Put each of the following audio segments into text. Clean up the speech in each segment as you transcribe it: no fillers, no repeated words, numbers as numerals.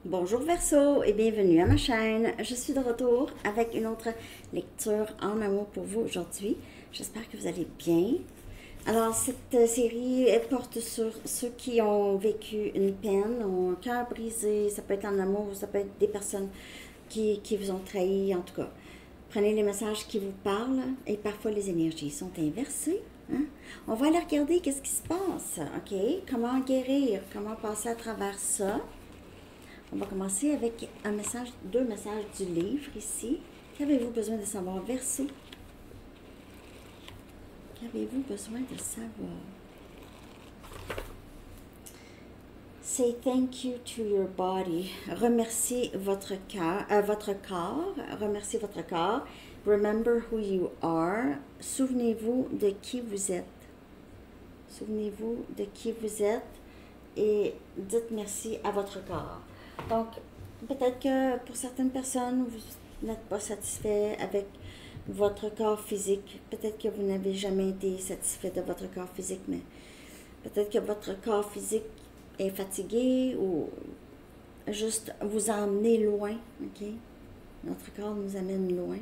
Bonjour Verseau et bienvenue à ma chaîne. Je suis de retour avec une autre lecture en amour pour vous aujourd'hui. J'espère que vous allez bien. Alors cette série elle porte sur ceux qui ont vécu une peine, ont un cœur brisé. Ça peut être en amour, ça peut être des personnes qui vous ont trahi, en tout cas. Prenez les messages qui vous parlent et parfois les énergies sont inversées. Hein? On va aller regarder qu'est-ce qui se passe, ok? Comment guérir, comment passer à travers ça. On va commencer avec un message, deux messages du livre ici. Qu'avez-vous besoin de savoir, Verseau? Qu'avez-vous besoin de savoir? Say thank you to your body. Remerciez votre corps. Remerciez votre corps. Remember who you are. Souvenez-vous de qui vous êtes. Souvenez-vous de qui vous êtes et dites merci à votre corps. Donc, peut-être que pour certaines personnes, vous n'êtes pas satisfait avec votre corps physique. Peut-être que vous n'avez jamais été satisfait de votre corps physique, mais peut-être que votre corps physique est fatigué ou juste vous emmener loin, ok? Notre corps nous amène loin,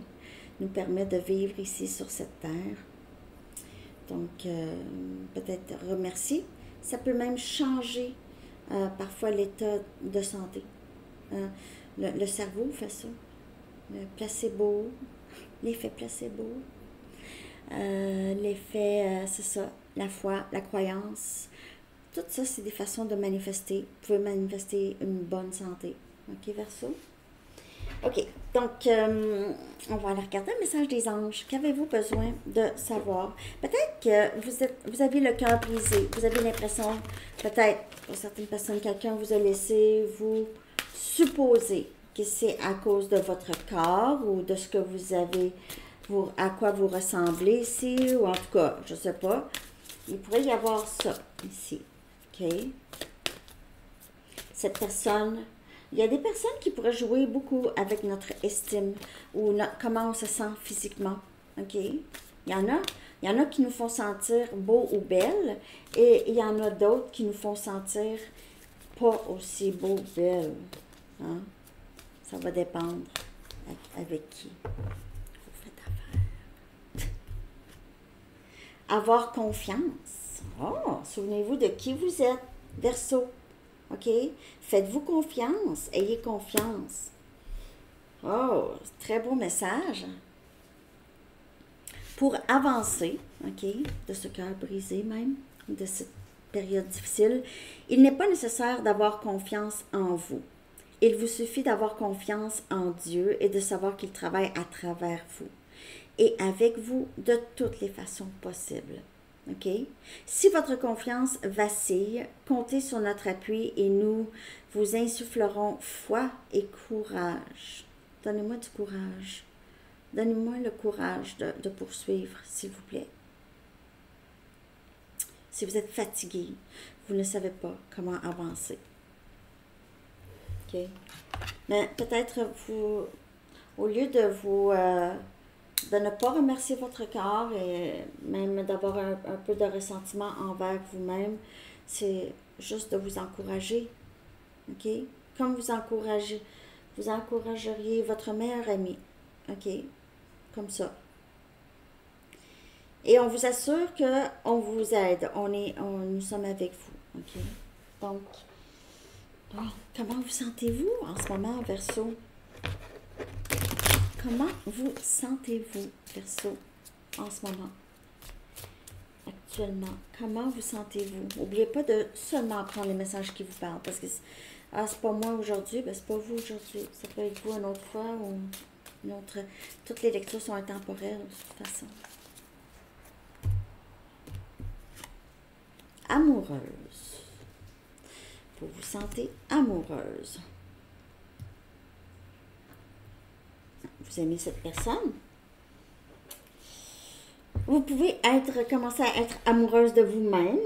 nous permet de vivre ici sur cette terre. Donc, peut-être remercier. Ça peut même changer parfois l'état de santé. Le cerveau fait ça. Le placebo, l'effet placebo, l'effet, c'est ça, la foi, la croyance. Tout ça, c'est des façons de manifester. Vous pouvez manifester une bonne santé. OK, Verseau? OK, donc, on va aller regarder un message des anges. Qu'avez-vous besoin de savoir? Peut-être que vous avez le cœur brisé. Vous avez l'impression, peut-être, pour certaines personnes, quelqu'un vous a laissé vous supposer que c'est à cause de votre corps ou de ce que vous avez, à quoi vous ressemblez ici, ou en tout cas, je ne sais pas. Il pourrait y avoir ça ici. OK? Cette personne... Il y a des personnes qui pourraient jouer beaucoup avec notre estime ou comment on se sent physiquement. OK? Il y en a qui nous font sentir beau ou belle et il y en a d'autres qui nous font sentir pas aussi beau ou belle. Hein? Ça va dépendre avec qui vous faites affaire. Avoir confiance. Oh, souvenez-vous de qui vous êtes, Verseau. OK? Faites-vous confiance. Ayez confiance. Oh, très beau message. Pour avancer, OK, de ce cœur brisé même, de cette période difficile, il n'est pas nécessaire d'avoir confiance en vous. Il vous suffit d'avoir confiance en Dieu et de savoir qu'il travaille à travers vous et avec vous de toutes les façons possibles. OK? Si votre confiance vacille, comptez sur notre appui et nous vous insufflerons foi et courage. Donnez-moi du courage. Donnez-moi le courage de poursuivre, s'il vous plaît. Si vous êtes fatigué, vous ne savez pas comment avancer. OK? Mais peut-être vous, au lieu de vous... de ne pas remercier votre corps et même d'avoir un peu de ressentiment envers vous-même, c'est juste de vous encourager, OK? Comme vous encourageriez votre meilleur ami, OK? Comme ça. Et on vous assure qu'on vous aide, nous sommes avec vous, OK? Donc, comment vous sentez-vous en ce moment, Verseau? Comment vous sentez-vous, Verseau, en ce moment, actuellement? Comment vous sentez-vous? N'oubliez pas de seulement prendre les messages qui vous parlent, parce que c'est pas moi aujourd'hui, ben c'est pas vous aujourd'hui. Ça peut être vous une autre fois ou une autre. Toutes les lectures sont intemporelles, de toute façon. Amoureuse. Vous vous sentez amoureuse. Vous aimez cette personne. Vous pouvez commencer à être amoureuse de vous-même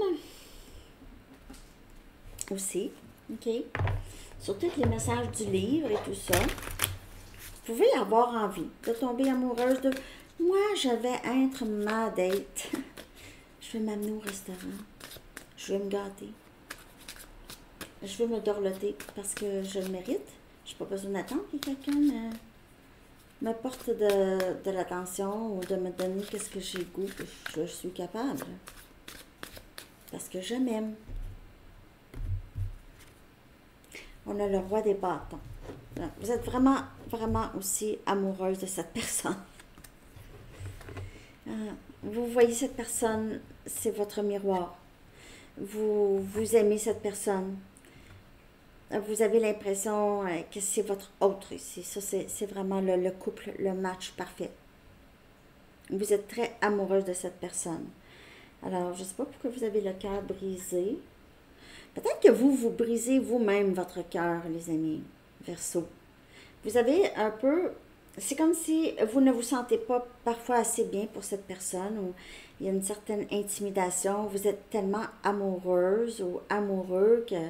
aussi, OK? Sur tous les messages du livre et tout ça, vous pouvez avoir envie de tomber amoureuse de moi, je vais être ma date. Je vais m'amener au restaurant. Je vais me gâter. Je veux me dorloter parce que je le mérite. Je n'ai pas besoin d'attendre que quelqu'un me porte de l'attention ou de me donner qu'est-ce que j'ai le goût, que je suis capable. Parce que je m'aime. On a le roi des bâtons. Vous êtes vraiment, vraiment aussi amoureuse de cette personne. Vous voyez cette personne, c'est votre miroir. Vous aimez cette personne. Vous avez l'impression que c'est votre autre ici. Ça, c'est vraiment le couple, le match parfait. Vous êtes très amoureuse de cette personne. Alors, je ne sais pas pourquoi vous avez le cœur brisé. Peut-être que vous brisez vous-même votre cœur, les amis, Verseau. Vous avez un peu... C'est comme si vous ne vous sentez pas parfois assez bien pour cette personne ou il y a une certaine intimidation. Vous êtes tellement amoureuse ou amoureux que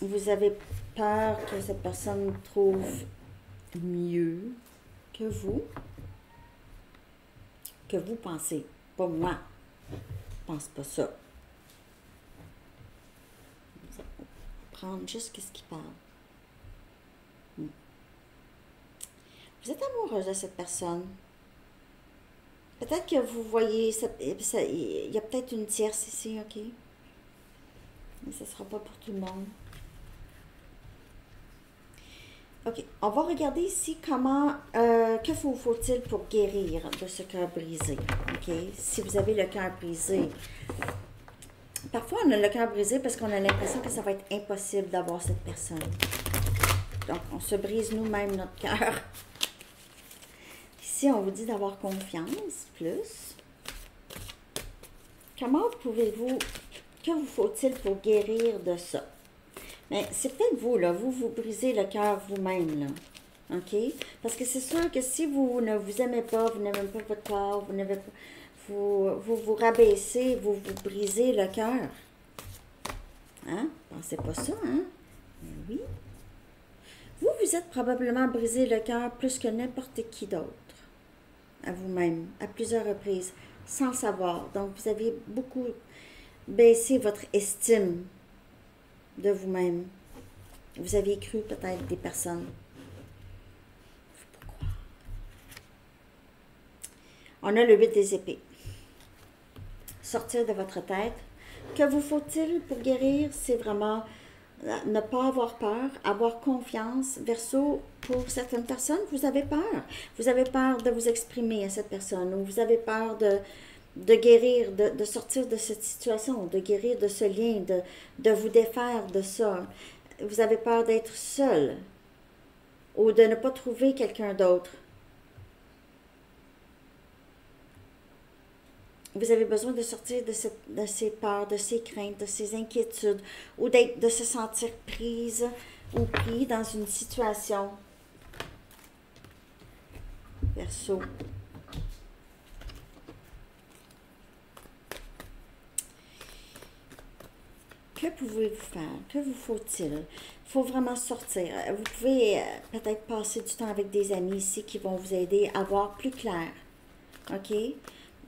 vous avez peur que cette personne trouve mieux que vous pensez. Pas moi. Je pense pas ça. On va prendre juste ce qu'il parle. Vous êtes amoureuse de cette personne. Peut-être que vous voyez, il y a peut-être une tierce ici, ok? Mais ce ne sera pas pour tout le monde. Ok, on va regarder ici comment, que faut-il pour guérir de ce cœur brisé, ok? Si vous avez le cœur brisé, parfois on a le cœur brisé parce qu'on a l'impression que ça va être impossible d'avoir cette personne. Donc, on se brise nous-mêmes notre cœur. Ici, on vous dit d'avoir confiance, plus. Comment pouvez-vous, que vous faut-il pour guérir de ça? Mais c'est peut-être vous, là, vous brisez le cœur vous-même, là. OK? Parce que c'est sûr que si vous ne vous aimez pas, vous n'aimez pas votre corps, vous n'avez pas, vous rabaissez, vous brisez le cœur. Hein? Pensez pas ça, hein? Mais oui. Vous êtes probablement brisé le cœur plus que n'importe qui d'autre. À vous-même, à plusieurs reprises, sans savoir. Donc, vous avez beaucoup baissé votre estime de vous-même. Vous avez cru peut-être des personnes. Pourquoi? On a le 8 des épées. Sortir de votre tête. Que vous faut-il pour guérir? C'est vraiment ne pas avoir peur, avoir confiance. Verseau, pour certaines personnes, vous avez peur. Vous avez peur de vous exprimer à cette personne ou vous avez peur de guérir, de sortir de cette situation, de guérir de ce lien, de vous défaire de ça. Vous avez peur d'être seul ou de ne pas trouver quelqu'un d'autre. Vous avez besoin de sortir de ces peurs, de ces craintes, de ces inquiétudes ou de se sentir prise ou pris dans une situation. Verseau. Que pouvez-vous faire? Que vous faut-il? Il faut vraiment sortir. Vous pouvez peut-être passer du temps avec des amis ici qui vont vous aider à voir plus clair. OK?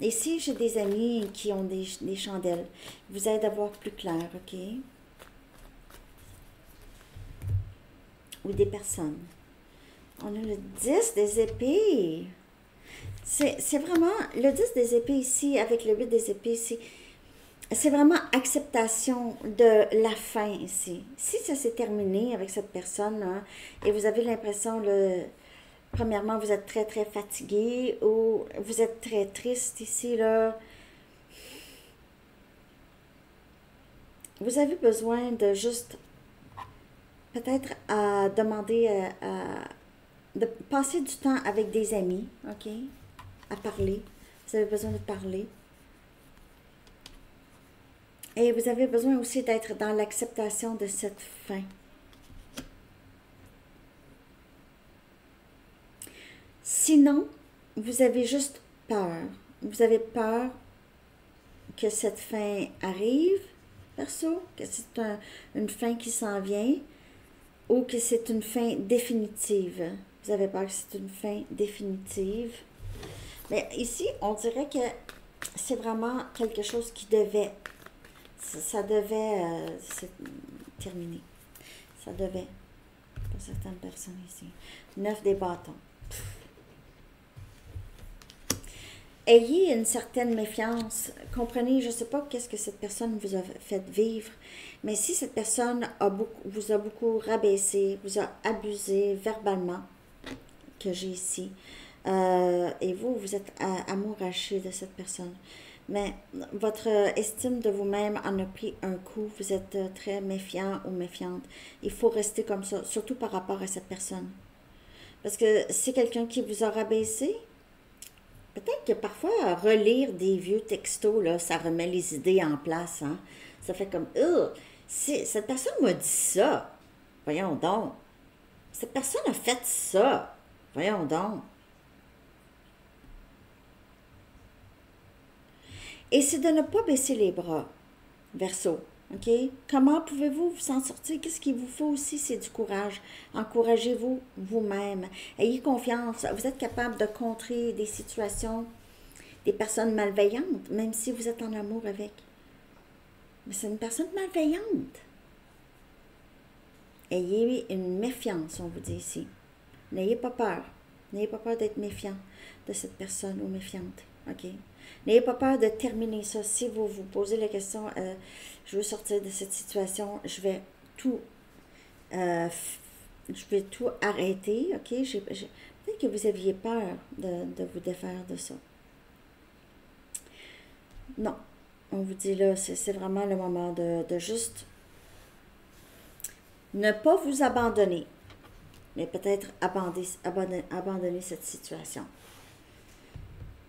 Ici, j'ai des amis qui ont des chandelles. Ils vous aident à voir plus clair, OK? Ou des personnes. On a le 10 des épées. C'est vraiment... Le 10 des épées ici, avec le 8 des épées ici, c'est vraiment acceptation de la fin ici. Si ça s'est terminé avec cette personne, hein, et vous avez l'impression... Premièrement, vous êtes très, très fatigué ou vous êtes très triste ici, là. Vous avez besoin de juste, peut-être, à demander, de passer du temps avec des amis, OK? À parler. Vous avez besoin de parler. Et vous avez besoin aussi d'être dans l'acceptation de cette fin. Sinon, vous avez juste peur. Vous avez peur que cette fin arrive, perso, que c'est une fin qui s'en vient, ou que c'est une fin définitive. Vous avez peur que c'est une fin définitive. Mais ici, on dirait que c'est vraiment quelque chose qui devait Ça devait se terminer. Ça devait, pour certaines personnes ici. 9 des bâtons. Ayez une certaine méfiance. Comprenez, je ne sais pas qu'est-ce que cette personne vous a fait vivre, mais si cette personne vous a beaucoup rabaissé, vous a abusé verbalement, que j'ai ici, et vous êtes amouraché de cette personne, mais votre estime de vous-même en a pris un coup, vous êtes très méfiant ou méfiante. Il faut rester comme ça, surtout par rapport à cette personne. Parce que c'est quelqu'un qui vous a rabaissé. Peut-être que parfois, relire des vieux textos, là, ça remet les idées en place. Hein? Ça fait comme, cette personne m'a dit ça. Voyons donc. Cette personne a fait ça. Voyons donc. Et c'est de ne pas baisser les bras, Verseau. OK? Comment pouvez-vous vous en sortir? Qu'est-ce qu'il vous faut aussi? C'est du courage. Encouragez-vous vous-même. Ayez confiance. Vous êtes capable de contrer des situations, des personnes malveillantes, même si vous êtes en amour avec. Mais c'est une personne malveillante. Ayez une méfiance, on vous dit ici. N'ayez pas peur. N'ayez pas peur d'être méfiant de cette personne ou méfiante. OK? N'ayez pas peur de terminer ça. Si vous vous posez la question, je veux sortir de cette situation, je vais tout arrêter. OK? Peut-être que vous aviez peur de vous défaire de ça. Non. On vous dit là, c'est vraiment le moment de juste ne pas vous abandonner, mais peut-être abandonner cette situation.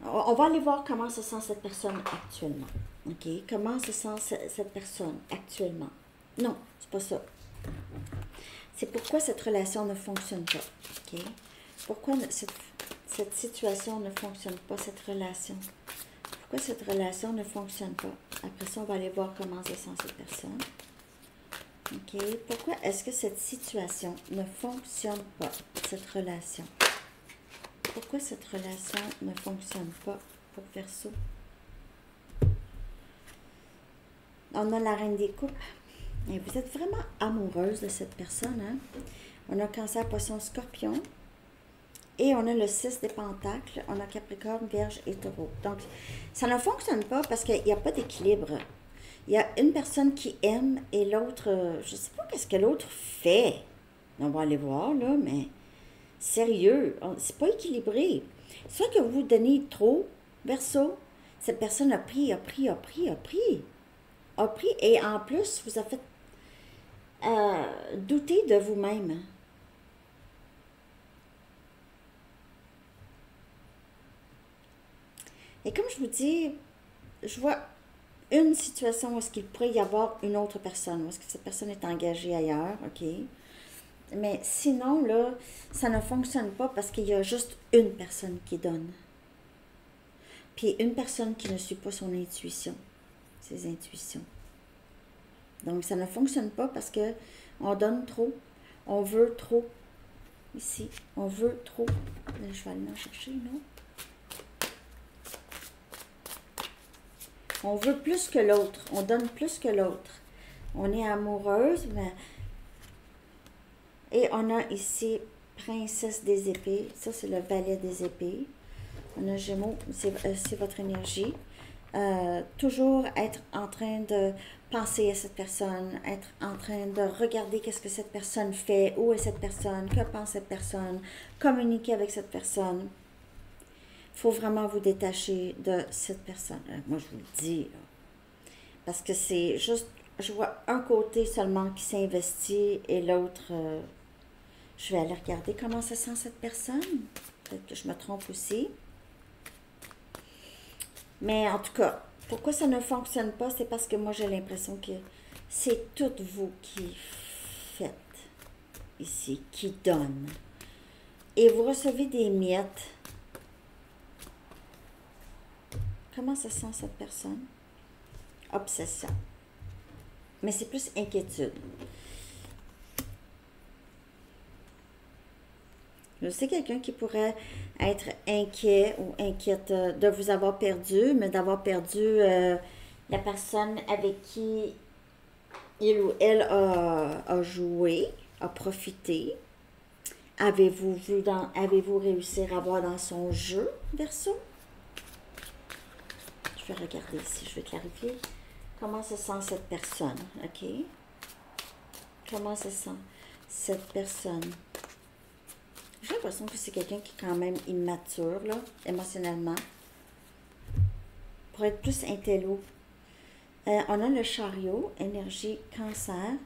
On va aller voir comment se sent cette personne actuellement. OK? Comment se sent cette personne actuellement? Non, c'est pas ça. C'est pourquoi cette relation ne fonctionne pas. OK? Pourquoi cette situation ne fonctionne pas, cette relation? Pourquoi cette relation ne fonctionne pas? Après ça, on va aller voir comment se sent cette personne. OK? Pourquoi est-ce que cette situation ne fonctionne pas, cette relation? Pourquoi cette relation ne fonctionne pas pour Verseau? On a la reine des coupes. Et vous êtes vraiment amoureuse de cette personne. Hein? On a Cancer, Poisson, Scorpion. Et on a le 6 des Pentacles. On a Capricorne, Vierge et Taureau. Donc, ça ne fonctionne pas parce qu'il n'y a pas d'équilibre. Il y a une personne qui aime et l'autre, je ne sais pas qu'est-ce que l'autre fait. On va aller voir, là, mais sérieux, c'est pas équilibré. Soit que vous donnez trop, Verseau, cette personne a pris, et en plus, vous a fait douter de vous-même. Et comme je vous dis, je vois une situation où est-ce qu'il pourrait y avoir une autre personne, où est-ce que cette personne est engagée ailleurs, OK? Mais sinon, là, ça ne fonctionne pas parce qu'il y a juste une personne qui donne. Puis une personne qui ne suit pas son intuition, ses intuitions. Donc, ça ne fonctionne pas parce que on donne trop, on veut trop. Ici, on veut trop. Là, je vais aller en chercher, non? On veut plus que l'autre, on donne plus que l'autre. On est amoureuse, mais... Et on a ici Princesse des épées. Ça, c'est le valet des épées. On a Gémeaux, c'est votre énergie. Toujours être en train de penser à cette personne, être en train de regarder qu'est-ce que cette personne fait, où est cette personne, que pense cette personne, communiquer avec cette personne. Il faut vraiment vous détacher de cette personne. Moi, je vous le dis, là. Parce que c'est juste, je vois un côté seulement qui s'investit et l'autre, je vais aller regarder comment se sent cette personne. Peut-être que je me trompe aussi. Mais en tout cas, pourquoi ça ne fonctionne pas, c'est parce que moi, j'ai l'impression que c'est tout vous qui faites ici, qui donne. Et vous recevez des miettes. Comment se sent cette personne? Obsession. Mais c'est plus inquiétude. Je sais quelqu'un qui pourrait être inquiet ou inquiète de vous avoir perdu, mais d'avoir perdu La personne avec qui il ou elle a joué, a profité. Avez-vous réussi à voir dans son jeu, Verseau? Je vais regarder ici, je vais clarifier. Comment se sent cette personne, ok? Comment se sent cette personne? J'ai l'impression que c'est quelqu'un qui est quand même immature, là, émotionnellement. Pour être plus intello. On a le chariot, énergie cancer.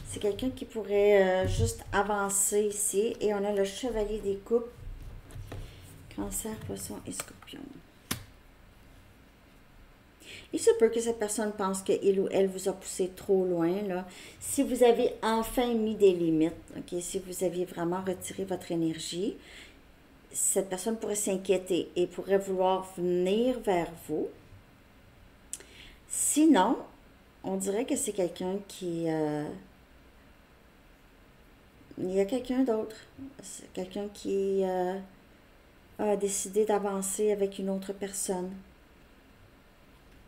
C'est quelqu'un qui pourrait juste avancer ici. Et on a le chevalier des coupes. Cancer, poisson et scorpion. Il se peut que cette personne pense qu'il ou elle vous a poussé trop loin, là. Si vous avez enfin mis des limites, ok, si vous aviez vraiment retiré votre énergie, cette personne pourrait s'inquiéter et pourrait vouloir venir vers vous. Sinon, on dirait que c'est quelqu'un qui... il y a quelqu'un d'autre. C'est quelqu'un qui a décidé d'avancer avec une autre personne.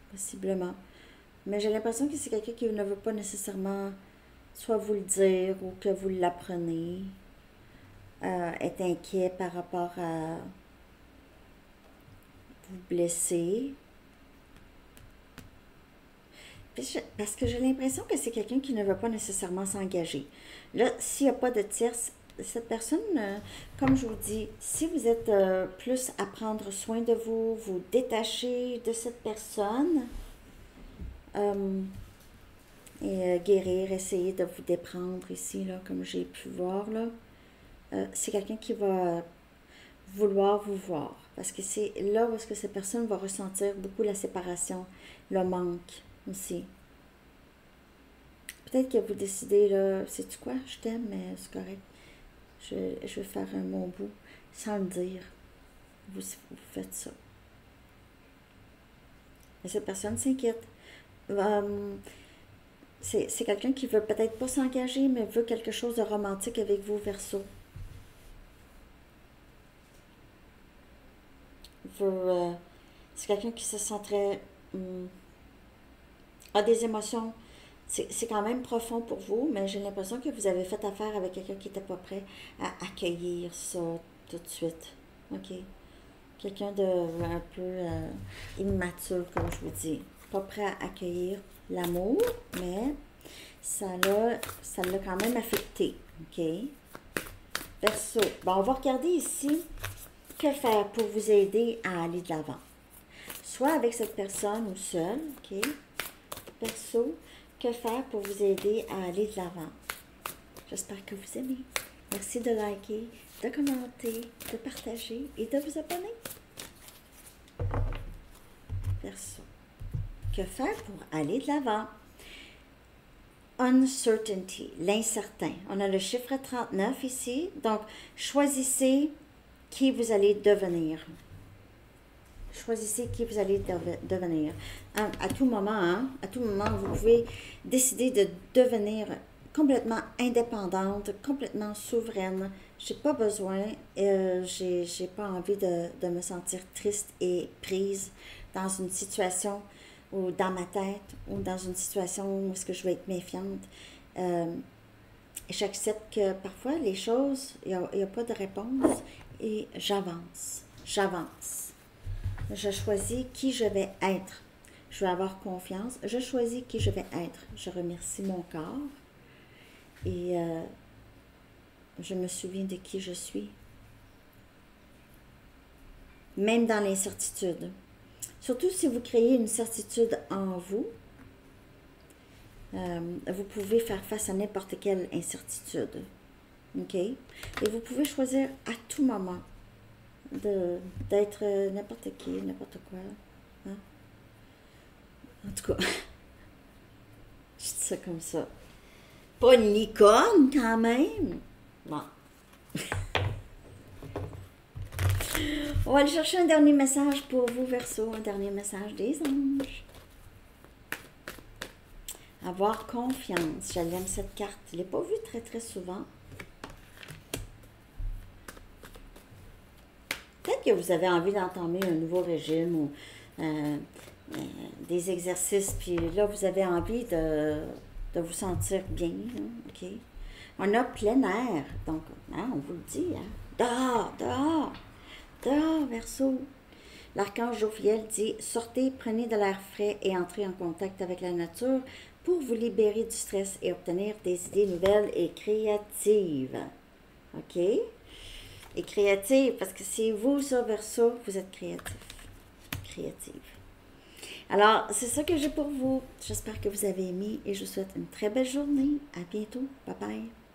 Possiblement. Mais j'ai l'impression que c'est quelqu'un qui ne veut pas nécessairement soit vous le dire ou que vous l'apprenez. Est inquiet par rapport à vous blesser. Parce que j'ai l'impression que c'est quelqu'un qui ne veut pas nécessairement s'engager. Là, s'il n'y a pas de tierce, cette personne, comme je vous dis, si vous êtes plus à prendre soin de vous, vous détacher de cette personne et guérir, essayer de vous déprendre ici, là, comme j'ai pu voir, là, c'est quelqu'un qui va vouloir vous voir. Parce que c'est là où est-ce que cette personne va ressentir beaucoup la séparation, le manque aussi. Peut-être que vous décidez, là, sais-tu quoi, je t'aime, mais c'est correct. Je vais faire mon bout sans le dire. Vous faites ça. Mais cette personne s'inquiète. C'est quelqu'un qui veut peut-être pas s'engager, mais veut quelque chose de romantique avec vous, Verseau. C'est quelqu'un qui se sentirait... a des émotions. C'est quand même profond pour vous, mais j'ai l'impression que vous avez fait affaire avec quelqu'un qui n'était pas prêt à accueillir ça tout de suite. OK? Quelqu'un de un peu immature, comme je vous dis. Pas prêt à accueillir l'amour, mais ça l'a quand même affecté. OK? Verseau. Bon, on va regarder ici que faire pour vous aider à aller de l'avant. Soit avec cette personne ou seul. OK? Verseau. Que faire pour vous aider à aller de l'avant? J'espère que vous aimez. Merci de liker, de commenter, de partager et de vous abonner. Verseau. Que faire pour aller de l'avant? Uncertainty, l'incertain. On a le chiffre 39 ici. Donc, choisissez qui vous allez devenir. Choisissez qui vous allez devenir. À tout moment, vous pouvez décider de devenir complètement indépendante, complètement souveraine. J'ai pas besoin, j'ai pas envie de me sentir triste et prise dans une situation ou dans ma tête ou dans une situation où est-ce que je vais être méfiante. J'accepte que parfois les choses, il n'y a pas de réponse et j'avance. Je choisis qui je vais être. Je vais avoir confiance. Je choisis qui je vais être. Je remercie mon corps. Et je me souviens de qui je suis. Même dans l'incertitude. Surtout si vous créez une certitude en vous, vous pouvez faire face à n'importe quelle incertitude. OK? Et vous pouvez choisir à tout moment d'être n'importe qui, n'importe quoi. Hein? En tout cas, je dis ça comme ça. Pas une licorne, quand même. Bon. On va aller chercher un dernier message pour vous, Verseau. Un dernier message des anges. Avoir confiance. J'aime cette carte. Je ne l'ai pas vue très, très souvent. Peut-être que vous avez envie d'entamer un nouveau régime ou des exercices, puis là, vous avez envie de vous sentir bien, hein, OK? On a plein air, donc, hein, on vous le dit, hein? Dehors, dehors, dehors, Verseau. L'archange Jophiel dit, sortez, prenez de l'air frais et entrez en contact avec la nature pour vous libérer du stress et obtenir des idées nouvelles et créatives. OK? Et créatives, parce que c'est vous, ça, Verseau, vous êtes créatif. Créative. Alors, c'est ça que j'ai pour vous. J'espère que vous avez aimé et je vous souhaite une très belle journée. À bientôt. Bye bye.